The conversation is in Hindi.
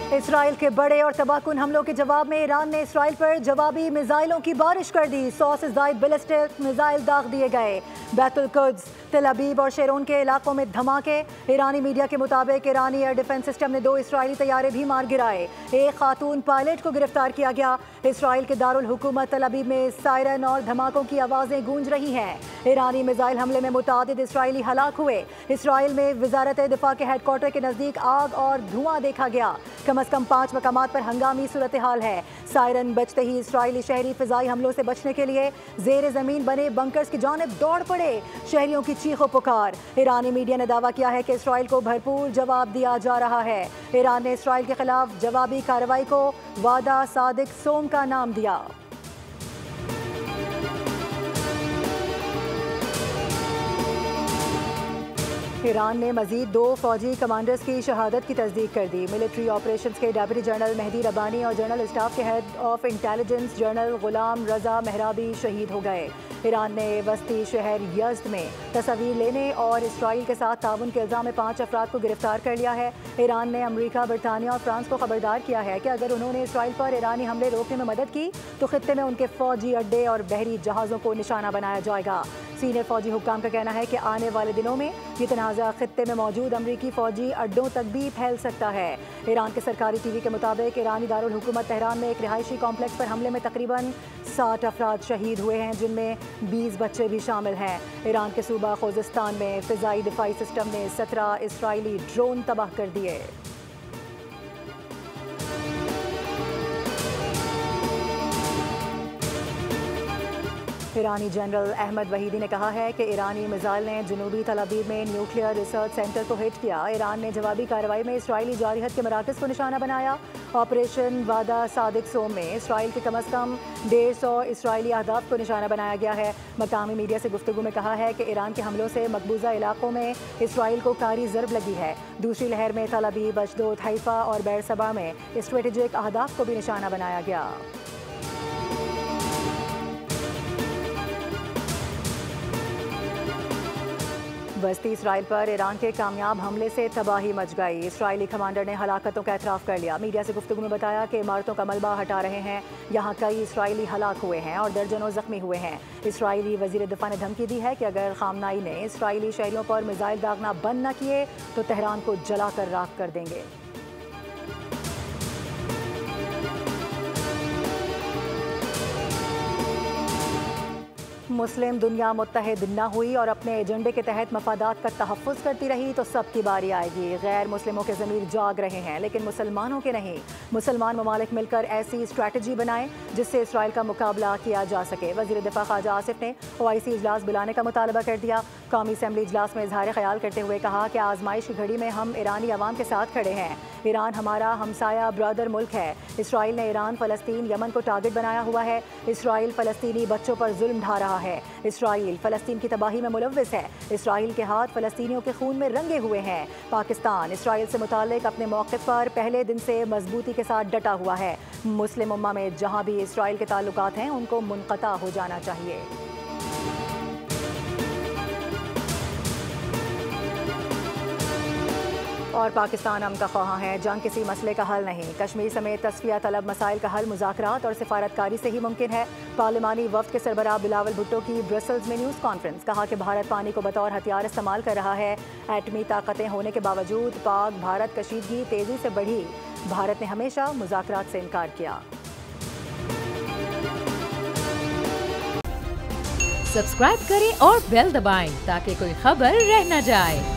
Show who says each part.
Speaker 1: इसराइल के बड़े और तबाहकुन हमलों के जवाब में ईरान ने इसराइल पर जवाबी मिसाइलों की बारिश कर दी। 100 से ज़ायद बैलिस्टिक मिसाइल दाग दिए गए। बैतुल कुद्स, तेल अबीब और शेरोन के इलाकों में धमाके। ईरानी मीडिया के मुताबिक ईरानी एयर डिफेंस सिस्टम ने 2 इसराइली तैयारे भी मार गिराए। एक खातून पायलट को गिरफ्तार किया गया। इसराइल के दारुल हुकूमत तेल अबीब में सायरन और धमाकों की आवाज़ें गूंज रही हैं। ईरानी मिसाइल हमले में मुतादिद इसराइली हलाक हुए। इसराइल में वजारत दिफा के हेडक्वार्टर के नज़दीक आग और धुआं देखा गया। कम अज़ कम 5 मकामात पर हंगामी सूरत हाल है। सायरन बजते ही इसराइली शहरी फिजाई हमलों से बचने के लिए जेर ज़मीन बने बंकर्स की जानिब दौड़ पड़े। शहरियों की चीखो पुकार। ईरानी मीडिया ने दावा किया है कि इसराइल को भरपूर जवाब दिया जा रहा है। ईरान ने इसराइल के खिलाफ जवाबी कार्रवाई को वादा सादिक सोम का नाम दिया। ईरान ने मजीद 2 फौजी कमांडर्स की शहादत की तस्दीक कर दी। मिलिट्री ऑपरेशंस के डेप्यूटी जनरल मेहदी रब्बानी और जनरल स्टाफ के हेड ऑफ इंटेलिजेंस जनरल गुलाम रजा मेहराबी शहीद हो गए। ईरान ने वस्ती शहर यज़्द में तस्वीर लेने और इसराइल के साथ ताउन के इल्ज़ाम में 5 अफराद को गिरफ्तार कर लिया है। ईरान ने अमरीका, बरतानिया और फ्रांस को खबरदार किया है कि अगर उन्होंने इसराइल पर ईरानी हमले रोकने में मदद की तो खित्ते में उनके फौजी अड्डे और बहरी जहाज़ों को निशाना बनाया जाएगा। सीनियर फौजी हुक्काम का कहना है कि आने वाले दिनों में ये तनाज़ा खित्ते में मौजूद अमरीकी फौजी अड्डों तक भी फैल सकता है। ईरान के सरकारी टीवी के मुताबिक ईरानी दारुल हुकूमत तेहरान में एक रिहायशी कॉम्प्लेक्स पर हमले में तकरीबन 60 अफराद शहीद हुए हैं, जिनमें 20 बच्चे भी शामिल हैं। ईरान के सूबा खुजिस्तान में फ़िज़ाई दिफाई सिस्टम ने 17 इसराइली ड्रोन तबाह कर दिए। ईरानी जनरल अहमद वहीदी ने कहा है कि ईरानी मिसाइल ने जनूबी तेल अबीब में न्यूक्लियर रिसर्च सेंटर को हिट किया। ईरान ने जवाबी कार्रवाई में इसराइली जारहत के मराकज़ को निशाना बनाया। ऑपरेशन वादा सादिक सोम में इसराइल के कम अज़ कम 150 इसराइली अहदाफ को निशाना बनाया गया है। मकामी मीडिया से गुफ्तगू में कहा है कि ईरान के हमलों से मकबूजा इलाकों में इसराइल को कारी ज़रब लगी है। दूसरी लहर में तेल अबीब, अशदोद, हैफा और बैरसबा में स्ट्रेटेजिक अहदाफ को भी निशाना बनाया गया। वस्ती इसराइल पर ईरान के कामयाब हमले से तबाही मच गई। इसराइली कमांडर ने हलाकतों का एतराफ़ कर लिया। मीडिया से गुफ्तगू में बताया कि इमारतों का मलबा हटा रहे हैं। यहाँ कई इसराइली हलाक हुए हैं और दर्जनों ज़ख्मी हुए हैं। इसराइली वज़ीर दिफा ने धमकी दी है कि अगर खामनाई ने इसराइली शहरियों पर मिसाइल दागना बंद न किए तो तेहरान को जलाकर राख कर देंगे। मुस्लिम दुनिया मुत्तहिद न हुई और अपने एजेंडे के तहत मफादात का तहफ़्फ़ुज़ करती रही तो सबकी बारी आएगी। गैर मुस्लिमों के ज़मीर जाग रहे हैं, लेकिन मुसलमानों के नहीं। मुसलमान ममालिक मिलकर ऐसी स्ट्रैटेजी बनाएं जिससे इसराइल का मुकाबला किया जा सके। वज़ीर दिफा ख्वाजा आसिफ ने OIC इजलास बुलाने का मुतालबा कर दिया। कौमी असम्बली इजलास में इजहार ख्याल करते हुए कहा कि आजमाइश की घड़ी में हम ईरानी अवाम के साथ खड़े हैं। ईरान हमारा हमसाया ब्रदर मुल्क है। इसराइल ने ईरान, फ़लस्तीन, यमन को टारगेट बनाया हुआ है। इसराइल फ़लस्तीनी बच्चों पर जुल्म ढा रहा है। इसराइल फ़लस्तीन की तबाही में मुलव्विस है। इसराइल के हाथ फ़लस्तीनियों के खून में रंगे हुए हैं। पाकिस्तान इसराइल से मुताल्लिक अपने मौक़िफ़ पर पहले दिन से मजबूती के साथ डटा हुआ है। मुस्लिम उम्मा में जहाँ भी इसराइल के ताल्लुकात हैं उनको मुनक़ता हो जाना चाहिए। और पाकिस्तान अमन का ख्वाह है, जंग किसी मसले का हल नहीं। कश्मीर समेत तस्फिया तलब मसाइल का हल मुज़ाकरात और सिफारतकारी से ही मुमकिन है। पार्लिमानी वफ़द के सरबराह बिलावल भुट्टो की ब्रसल्स में न्यूज़ कॉन्फ्रेंस। कहा कि भारत पानी को बतौर हथियार इस्तेमाल कर रहा है। एटमी ताकतें होने के बावजूद पाक भारत कशीदगी तेज़ी से बढ़ी। भारत ने हमेशा मुज़ाकरात से इनकार किया।
Speaker 2: सब्सक्राइब करें और बेल दबाएं ताकि कोई खबर रह न जाए।